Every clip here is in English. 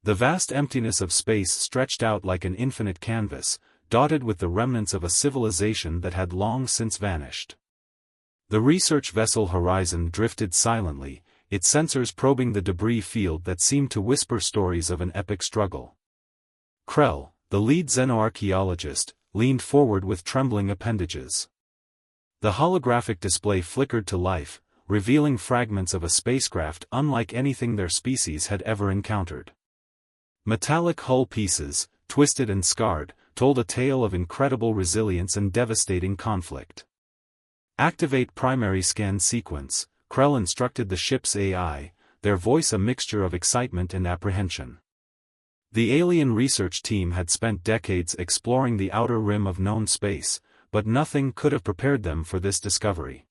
The vast emptiness of space stretched out like an infinite canvas, dotted with the remnants of a civilization that had long since vanished. The research vessel Horizon drifted silently, its sensors probing the debris field that seemed to whisper stories of an epic struggle. Krell, the lead xenoarchaeologist, leaned forward with trembling appendages. The holographic display flickered to life, revealing fragments of a spacecraft unlike anything their species had ever encountered. Metallic hull pieces, twisted and scarred, told a tale of incredible resilience and devastating conflict. Activate primary scan sequence, Krell instructed the ship's AI, their voice a mixture of excitement and apprehension. The alien research team had spent decades exploring the outer rim of known space, but nothing could have prepared them for this discovery.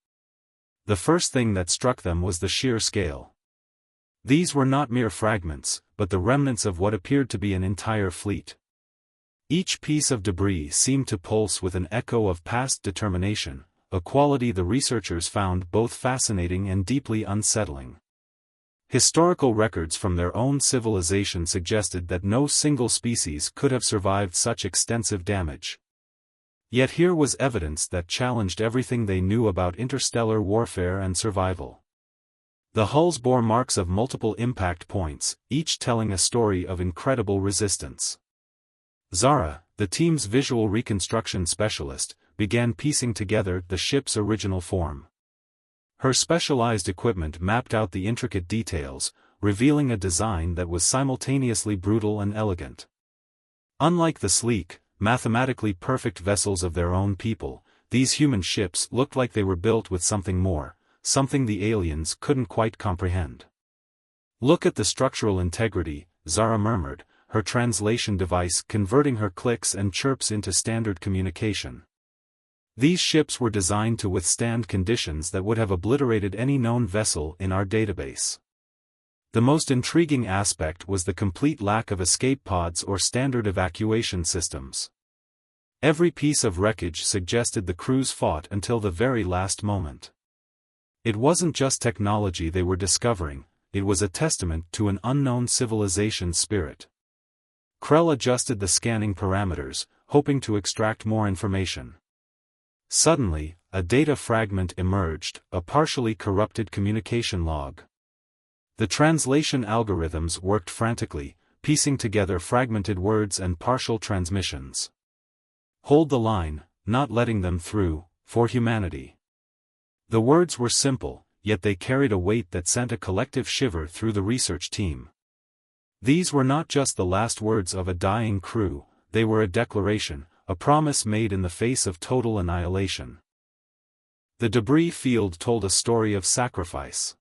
The first thing that struck them was the sheer scale. These were not mere fragments, but the remnants of what appeared to be an entire fleet. Each piece of debris seemed to pulse with an echo of past determination, a quality the researchers found both fascinating and deeply unsettling. Historical records from their own civilization suggested that no single species could have survived such extensive damage. Yet here was evidence that challenged everything they knew about interstellar warfare and survival. The hulls bore marks of multiple impact points, each telling a story of incredible resistance. Zara, the team's visual reconstruction specialist, began piecing together the ship's original form. Her specialized equipment mapped out the intricate details, revealing a design that was simultaneously brutal and elegant. Unlike the sleek, mathematically perfect vessels of their own people, these human ships looked like they were built with something more, something the aliens couldn't quite comprehend. "Look at the structural integrity," Zara murmured, her translation device converting her clicks and chirps into standard communication. These ships were designed to withstand conditions that would have obliterated any known vessel in our database. The most intriguing aspect was the complete lack of escape pods or standard evacuation systems. Every piece of wreckage suggested the crews fought until the very last moment. It wasn't just technology they were discovering, it was a testament to an unknown civilization's spirit. Krell adjusted the scanning parameters, hoping to extract more information. Suddenly, a data fragment emerged, a partially corrupted communication log. The translation algorithms worked frantically, piecing together fragmented words and partial transmissions. "Hold the line, not letting them through, for humanity." The words were simple, yet they carried a weight that sent a collective shiver through the research team. These were not just the last words of a dying crew, they were a declaration, a promise made in the face of total annihilation. The debris field told a story of sacrifice.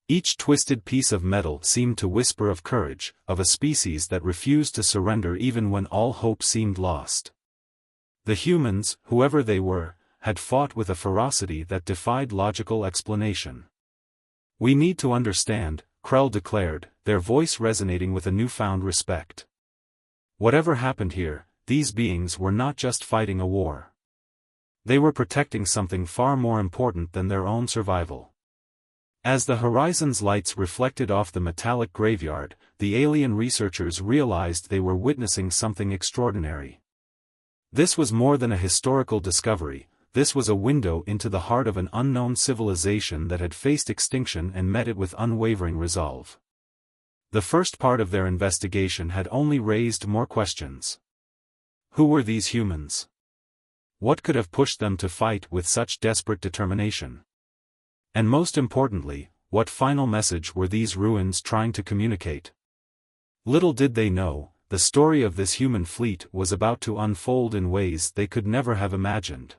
Each twisted piece of metal seemed to whisper of courage, of a species that refused to surrender even when all hope seemed lost. The humans, whoever they were, had fought with a ferocity that defied logical explanation. "We need to understand," Krell declared, their voice resonating with a newfound respect. Whatever happened here, these beings were not just fighting a war. They were protecting something far more important than their own survival. As the horizon's lights reflected off the metallic graveyard, the alien researchers realized they were witnessing something extraordinary. This was more than a historical discovery, this was a window into the heart of an unknown civilization that had faced extinction and met it with unwavering resolve. The first part of their investigation had only raised more questions. Who were these humans? What could have pushed them to fight with such desperate determination? And most importantly, what final message were these ruins trying to communicate? Little did they know, the story of this human fleet was about to unfold in ways they could never have imagined.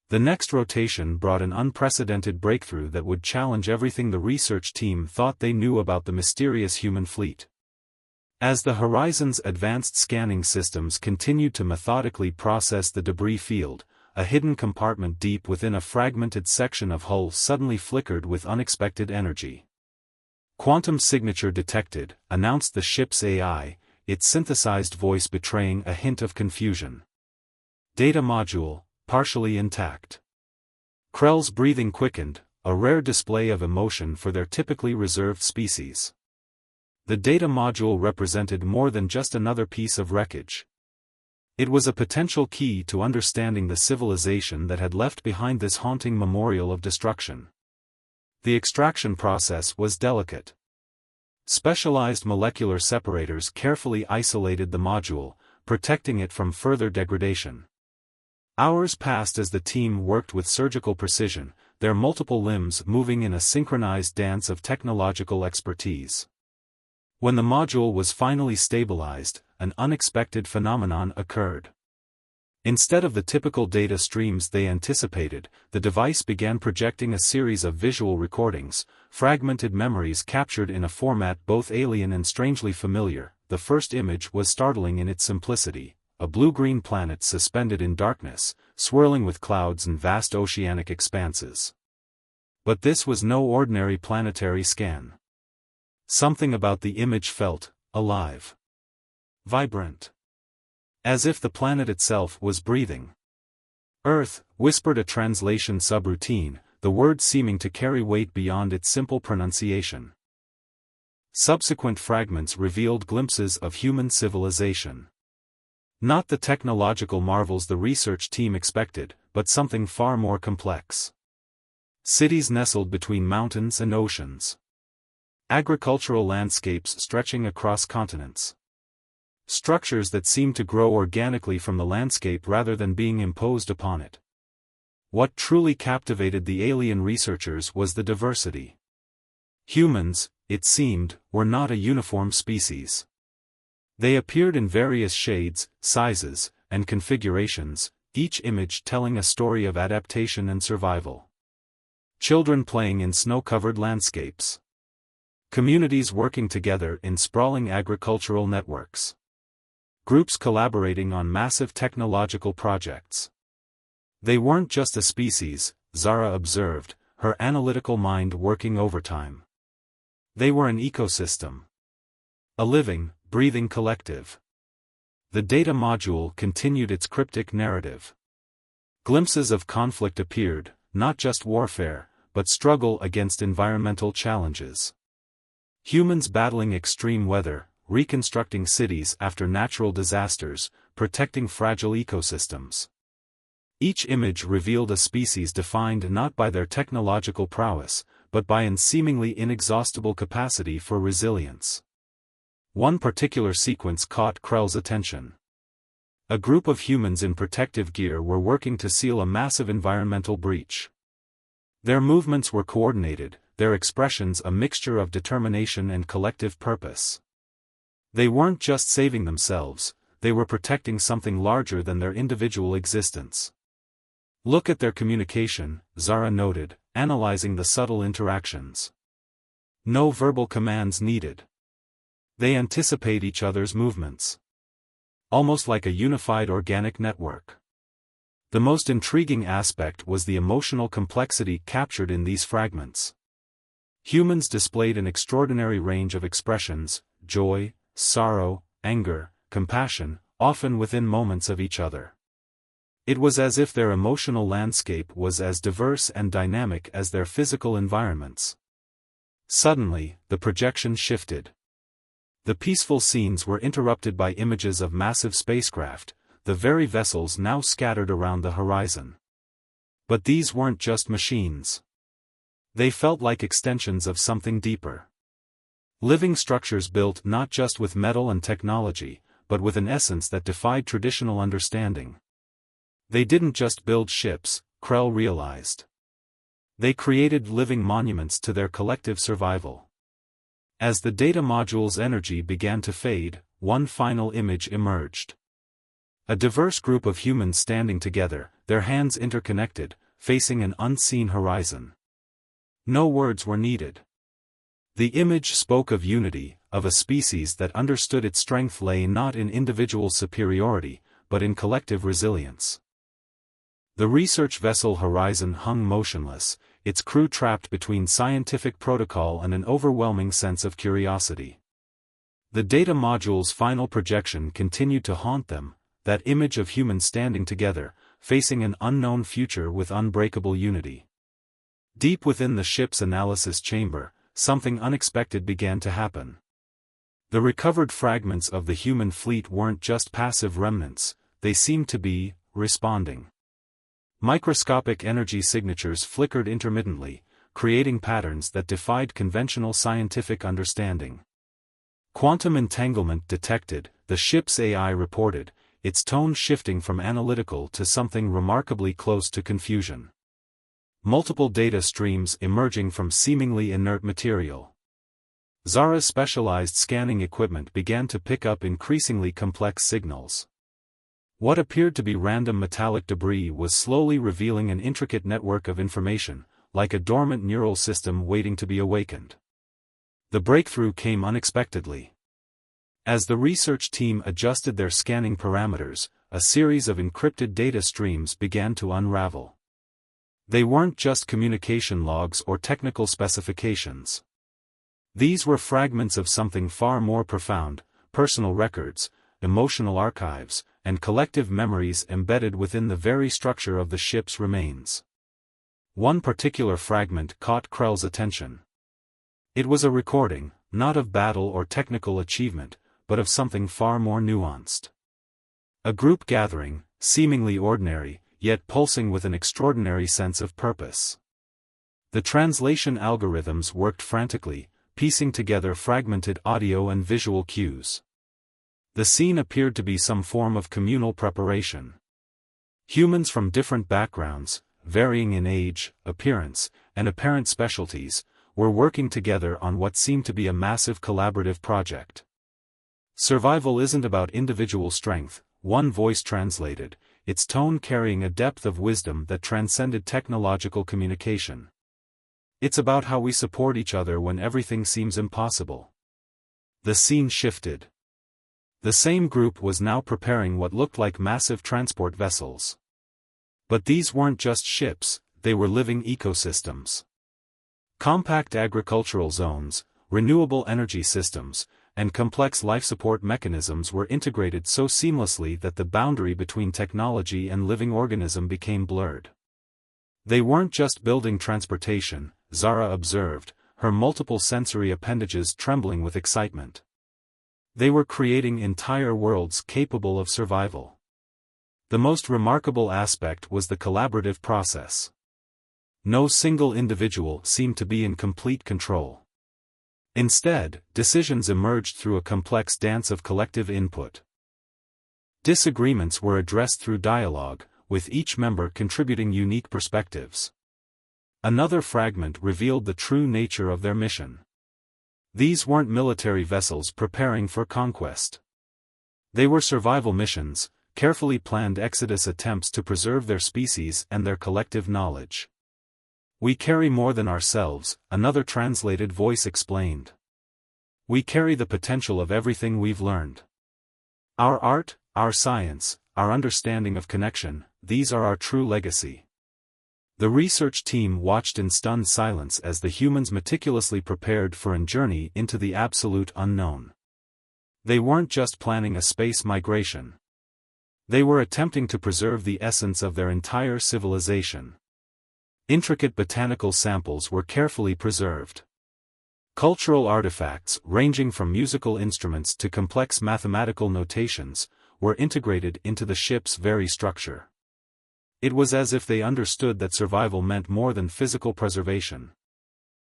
The next rotation brought an unprecedented breakthrough that would challenge everything the research team thought they knew about the mysterious human fleet. As the Horizon's advanced scanning systems continued to methodically process the debris field, a hidden compartment deep within a fragmented section of hull suddenly flickered with unexpected energy. "Quantum signature detected," announced the ship's AI, its synthesized voice betraying a hint of confusion. "Data module, partially intact." Krell's breathing quickened, a rare display of emotion for their typically reserved species. The data module represented more than just another piece of wreckage. It was a potential key to understanding the civilization that had left behind this haunting memorial of destruction. The extraction process was delicate. Specialized molecular separators carefully isolated the module, protecting it from further degradation. Hours passed as the team worked with surgical precision, their multiple limbs moving in a synchronized dance of technological expertise. When the module was finally stabilized, an unexpected phenomenon occurred. Instead of the typical data streams they anticipated, the device began projecting a series of visual recordings, fragmented memories captured in a format both alien and strangely familiar. The first image was startling in its simplicity, a blue-green planet suspended in darkness, swirling with clouds and vast oceanic expanses. But this was no ordinary planetary scan. Something about the image felt alive. Vibrant. As if the planet itself was breathing. Earth, whispered a translation subroutine, the word seeming to carry weight beyond its simple pronunciation. Subsequent fragments revealed glimpses of human civilization. Not the technological marvels the research team expected, but something far more complex. Cities nestled between mountains and oceans. Agricultural landscapes stretching across continents. Structures that seemed to grow organically from the landscape rather than being imposed upon it. What truly captivated the alien researchers was the diversity. Humans, it seemed, were not a uniform species. They appeared in various shades, sizes, and configurations, each image telling a story of adaptation and survival. Children playing in snow-covered landscapes. Communities working together in sprawling agricultural networks. Groups collaborating on massive technological projects. They weren't just a species, Zara observed, her analytical mind working overtime. They were an ecosystem. A living, breathing collective. The data module continued its cryptic narrative. Glimpses of conflict appeared, not just warfare, but struggle against environmental challenges. Humans battling extreme weather, reconstructing cities after natural disasters, protecting fragile ecosystems. Each image revealed a species defined not by their technological prowess, but by an seemingly inexhaustible capacity for resilience. One particular sequence caught Krell's attention. A group of humans in protective gear were working to seal a massive environmental breach. Their movements were coordinated, their expressions a mixture of determination and collective purpose. They weren't just saving themselves, they were protecting something larger than their individual existence. Look at their communication, Zara noted, analyzing the subtle interactions. No verbal commands needed. They anticipate each other's movements. Almost like a unified organic network. The most intriguing aspect was the emotional complexity captured in these fragments. Humans displayed an extraordinary range of expressions, joy, sorrow, anger, compassion, often within moments of each other. It was as if their emotional landscape was as diverse and dynamic as their physical environments. Suddenly, the projection shifted. The peaceful scenes were interrupted by images of massive spacecraft, the very vessels now scattered around the horizon. But these weren't just machines. They felt like extensions of something deeper. Living structures built not just with metal and technology, but with an essence that defied traditional understanding. They didn't just build ships, Krell realized. They created living monuments to their collective survival. As the data module's energy began to fade, one final image emerged. A diverse group of humans standing together, their hands interconnected, facing an unseen horizon. No words were needed. The image spoke of unity, of a species that understood its strength lay not in individual superiority, but in collective resilience. The research vessel Horizon hung motionless, its crew trapped between scientific protocol and an overwhelming sense of curiosity. The data module's final projection continued to haunt them, that image of humans standing together, facing an unknown future with unbreakable unity. Deep within the ship's analysis chamber, something unexpected began to happen. The recovered fragments of the human fleet weren't just passive remnants, they seemed to be responding. Microscopic energy signatures flickered intermittently, creating patterns that defied conventional scientific understanding. Quantum entanglement detected, the ship's AI reported, its tone shifting from analytical to something remarkably close to confusion. Multiple data streams emerging from seemingly inert material. Zara's specialized scanning equipment began to pick up increasingly complex signals. What appeared to be random metallic debris was slowly revealing an intricate network of information, like a dormant neural system waiting to be awakened. The breakthrough came unexpectedly. As the research team adjusted their scanning parameters, a series of encrypted data streams began to unravel. They weren't just communication logs or technical specifications. These were fragments of something far more profound: personal records, emotional archives, and collective memories embedded within the very structure of the ship's remains. One particular fragment caught Krell's attention. It was a recording, not of battle or technical achievement, but of something far more nuanced. A group gathering, seemingly ordinary, yet pulsing with an extraordinary sense of purpose. The translation algorithms worked frantically, piecing together fragmented audio and visual cues. The scene appeared to be some form of communal preparation. Humans from different backgrounds, varying in age, appearance, and apparent specialties, were working together on what seemed to be a massive collaborative project. Survival isn't about individual strength, one voice translated, its tone carrying a depth of wisdom that transcended technological communication. It's about how we support each other when everything seems impossible. The scene shifted. The same group was now preparing what looked like massive transport vessels. But these weren't just ships, they were living ecosystems. Compact agricultural zones, renewable energy systems, and complex life support mechanisms were integrated so seamlessly that the boundary between technology and living organism became blurred. They weren't just building transportation, Zara observed, her multiple sensory appendages trembling with excitement. They were creating entire worlds capable of survival. The most remarkable aspect was the collaborative process. No single individual seemed to be in complete control. Instead, decisions emerged through a complex dance of collective input. Disagreements were addressed through dialogue, with each member contributing unique perspectives. Another fragment revealed the true nature of their mission. These weren't military vessels preparing for conquest. They were survival missions, carefully planned exodus attempts to preserve their species and their collective knowledge. "We carry more than ourselves," another translated voice explained. "We carry the potential of everything we've learned. Our art, our science, our understanding of connection, these are our true legacy." The research team watched in stunned silence as the humans meticulously prepared for a journey into the absolute unknown. They weren't just planning a space migration. They were attempting to preserve the essence of their entire civilization. Intricate botanical samples were carefully preserved. Cultural artifacts, ranging from musical instruments to complex mathematical notations, were integrated into the ship's very structure. It was as if they understood that survival meant more than physical preservation.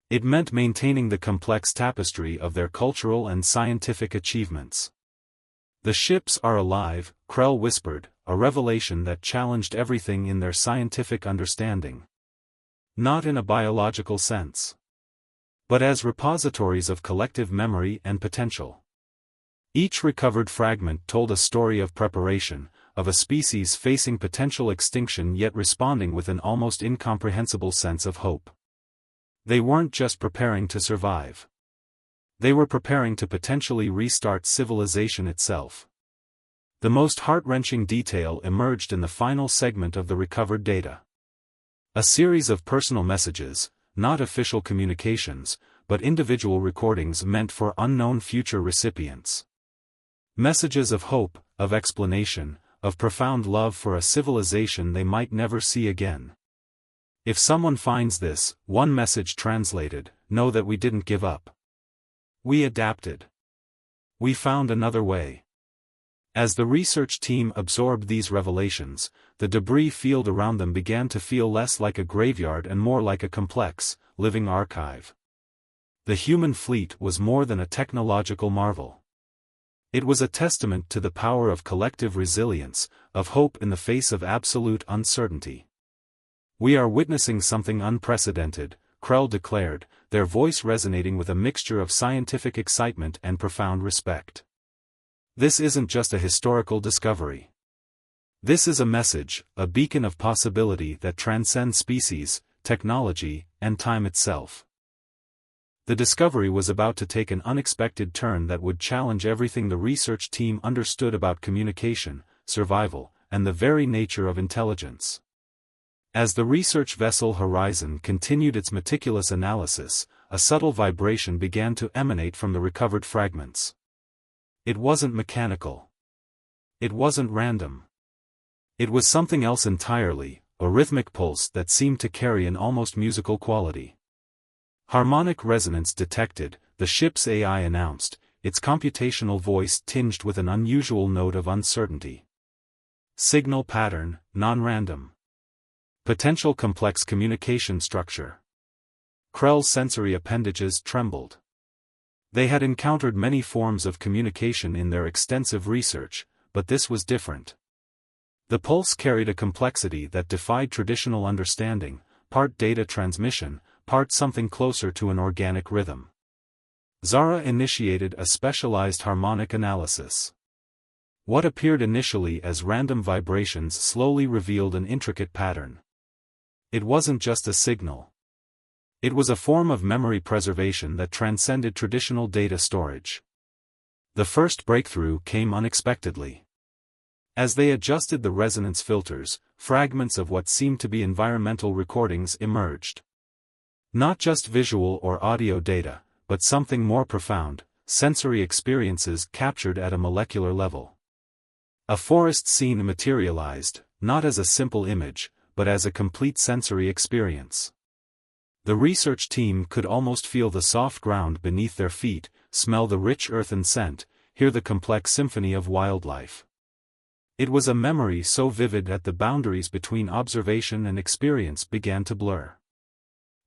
It meant maintaining the complex tapestry of their cultural and scientific achievements. "The ships are alive," Krell whispered, a revelation that challenged everything in their scientific understanding. Not in a biological sense, but as repositories of collective memory and potential. Each recovered fragment told a story of preparation, of a species facing potential extinction yet responding with an almost incomprehensible sense of hope. They weren't just preparing to survive. They were preparing to potentially restart civilization itself. The most heart-wrenching detail emerged in the final segment of the recovered data. A series of personal messages, not official communications, but individual recordings meant for unknown future recipients. Messages of hope, of explanation, of profound love for a civilization they might never see again. "If someone finds this," one message translated, "know that we didn't give up. We adapted. We found another way. As the research team absorbed these revelations, the debris field around them began to feel less like a graveyard and more like a complex, living archive. The human fleet was more than a technological marvel. It was a testament to the power of collective resilience, of hope in the face of absolute uncertainty. "We are witnessing something unprecedented," Krell declared, their voice resonating with a mixture of scientific excitement and profound respect. "This isn't just a historical discovery. This is a message, a beacon of possibility that transcends species, technology, and time itself." The discovery was about to take an unexpected turn that would challenge everything the research team understood about communication, survival, and the very nature of intelligence. As the research vessel Horizon continued its meticulous analysis, a subtle vibration began to emanate from the recovered fragments. It wasn't mechanical. It wasn't random. It was something else entirely, a rhythmic pulse that seemed to carry an almost musical quality. "Harmonic resonance detected," the ship's AI announced, its computational voice tinged with an unusual note of uncertainty. "Signal pattern, non-random. Potential complex communication structure." Krell's sensory appendages trembled. They had encountered many forms of communication in their extensive research, but this was different. The pulse carried a complexity that defied traditional understanding, part data transmission, part something closer to an organic rhythm. Zara initiated a specialized harmonic analysis. What appeared initially as random vibrations slowly revealed an intricate pattern. It wasn't just a signal. It was a form of memory preservation that transcended traditional data storage. The first breakthrough came unexpectedly. As they adjusted the resonance filters, fragments of what seemed to be environmental recordings emerged. Not just visual or audio data, but something more profound, sensory experiences captured at a molecular level. A forest scene materialized, not as a simple image, but as a complete sensory experience. The research team could almost feel the soft ground beneath their feet, smell the rich earthen scent, hear the complex symphony of wildlife. It was a memory so vivid that the boundaries between observation and experience began to blur.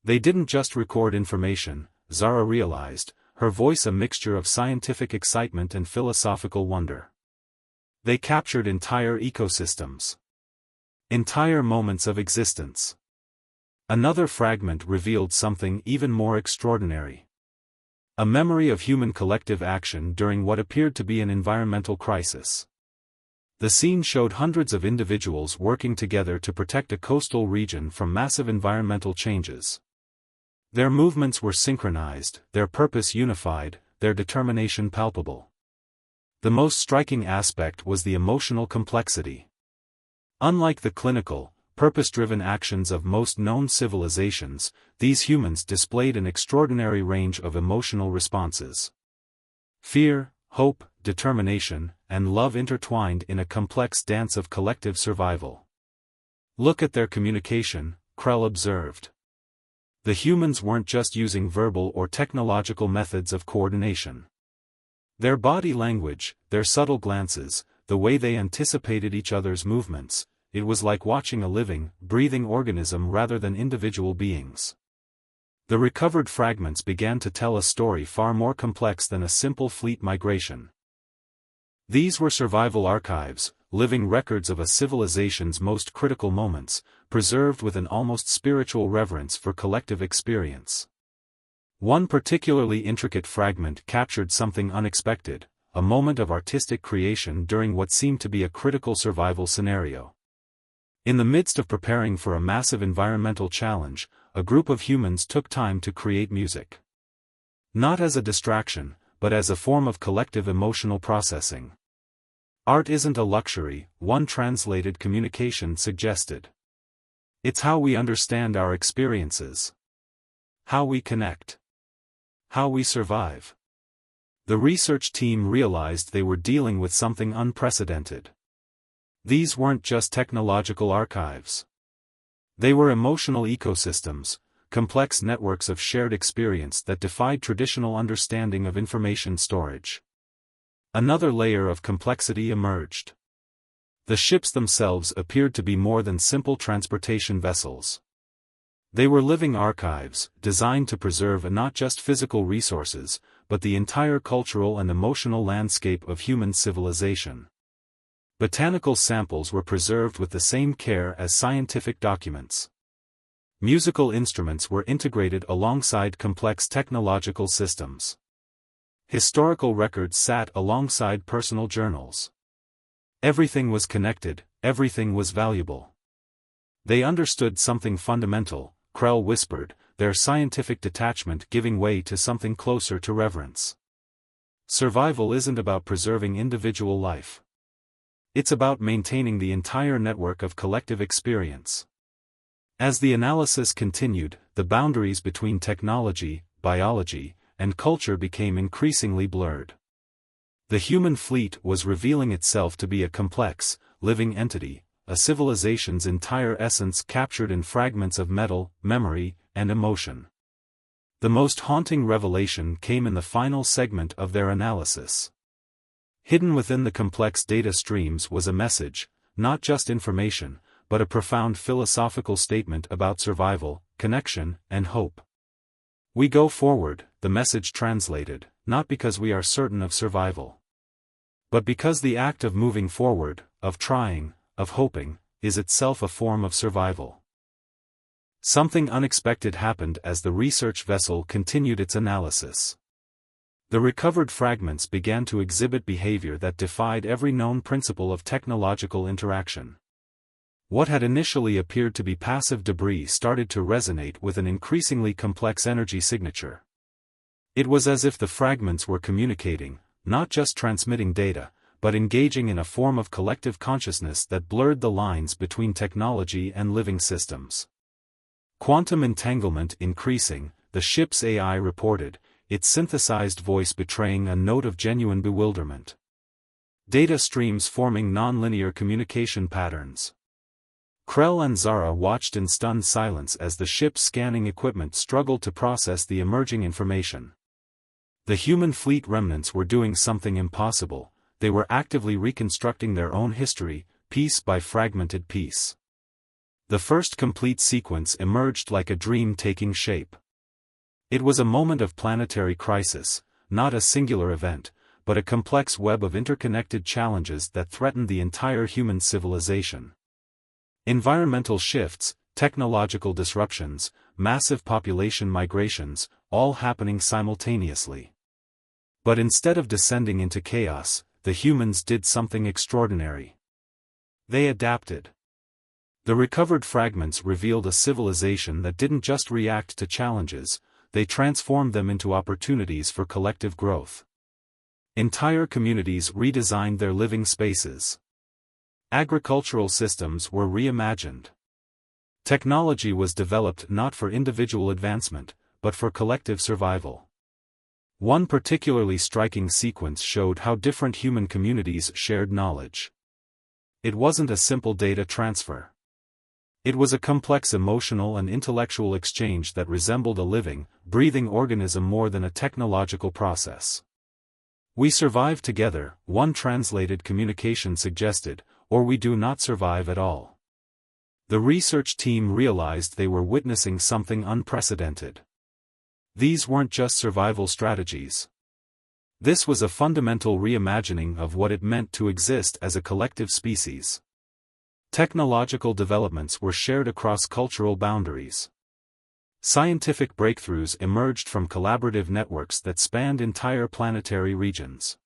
They didn't just record information, Zara realized, her voice a mixture of scientific excitement and philosophical wonder. They captured entire ecosystems. Entire moments of existence. Another fragment revealed something even more extraordinary. A memory of human collective action during what appeared to be an environmental crisis. The scene showed hundreds of individuals working together to protect a coastal region from massive environmental changes. Their movements were synchronized, their purpose unified, their determination palpable. The most striking aspect was the emotional complexity. Unlike the clinical, purpose-driven actions of most known civilizations, these humans displayed an extraordinary range of emotional responses. Fear, hope, determination, and love intertwined in a complex dance of collective survival. "Look at their communication," Krell observed. The humans weren't just using verbal or technological methods of coordination. Their body language, their subtle glances, the way they anticipated each other's movements, it was like watching a living, breathing organism rather than individual beings. The recovered fragments began to tell a story far more complex than a simple fleet migration. These were survival archives, living records of a civilization's most critical moments, preserved with an almost spiritual reverence for collective experience. One particularly intricate fragment captured something unexpected, a moment of artistic creation during what seemed to be a critical survival scenario. In the midst of preparing for a massive environmental challenge, a group of humans took time to create music. Not as a distraction, but as a form of collective emotional processing. Art isn't a luxury, one translated communication suggested. It's how we understand our experiences. How we connect. How we survive. The research team realized they were dealing with something unprecedented. These weren't just technological archives. They were emotional ecosystems, complex networks of shared experience that defied traditional understanding of information storage. Another layer of complexity emerged. The ships themselves appeared to be more than simple transportation vessels. They were living archives, designed to preserve not just physical resources, but the entire cultural and emotional landscape of human civilization. Botanical samples were preserved with the same care as scientific documents. Musical instruments were integrated alongside complex technological systems. Historical records sat alongside personal journals. Everything was connected, everything was valuable. They understood something fundamental, Krell whispered, their scientific detachment giving way to something closer to reverence. Survival isn't about preserving individual life. It's about maintaining the entire network of collective experience. As the analysis continued, the boundaries between technology, biology, and culture became increasingly blurred. The human fleet was revealing itself to be a complex, living entity, a civilization's entire essence captured in fragments of metal, memory, and emotion. The most haunting revelation came in the final segment of their analysis. Hidden within the complex data streams was a message, not just information, but a profound philosophical statement about survival, connection, and hope. We go forward, the message translated, not because we are certain of survival, but because the act of moving forward, of trying, of hoping, is itself a form of survival. Something unexpected happened as the research vessel continued its analysis. The recovered fragments began to exhibit behavior that defied every known principle of technological interaction. What had initially appeared to be passive debris started to resonate with an increasingly complex energy signature. It was as if the fragments were communicating, not just transmitting data, but engaging in a form of collective consciousness that blurred the lines between technology and living systems. Quantum entanglement increasing, the ship's AI reported, its synthesized voice betraying a note of genuine bewilderment. Data streams forming nonlinear communication patterns. Krell and Zara watched in stunned silence as the ship's scanning equipment struggled to process the emerging information. The human fleet remnants were doing something impossible. They were actively reconstructing their own history, piece by fragmented piece. The first complete sequence emerged like a dream taking shape. It was a moment of planetary crisis, not a singular event, but a complex web of interconnected challenges that threatened the entire human civilization. Environmental shifts, technological disruptions, massive population migrations, all happening simultaneously. But instead of descending into chaos, the humans did something extraordinary. They adapted. The recovered fragments revealed a civilization that didn't just react to challenges, they transformed them into opportunities for collective growth. Entire communities redesigned their living spaces. Agricultural systems were reimagined. Technology was developed not for individual advancement, but for collective survival. One particularly striking sequence showed how different human communities shared knowledge. It wasn't a simple data transfer. It was a complex emotional and intellectual exchange that resembled a living, breathing organism more than a technological process. We survive together, one translated communication suggested, or we do not survive at all. The research team realized they were witnessing something unprecedented. These weren't just survival strategies. This was a fundamental reimagining of what it meant to exist as a collective species. Technological developments were shared across cultural boundaries. Scientific breakthroughs emerged from collaborative networks that spanned entire planetary regions.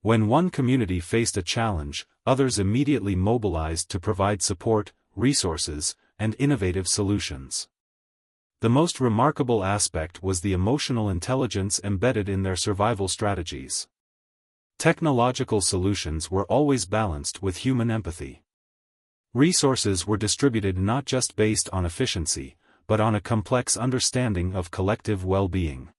When one community faced a challenge, others immediately mobilized to provide support, resources, and innovative solutions. The most remarkable aspect was the emotional intelligence embedded in their survival strategies. Technological solutions were always balanced with human empathy. Resources were distributed not just based on efficiency, but on a complex understanding of collective well-being.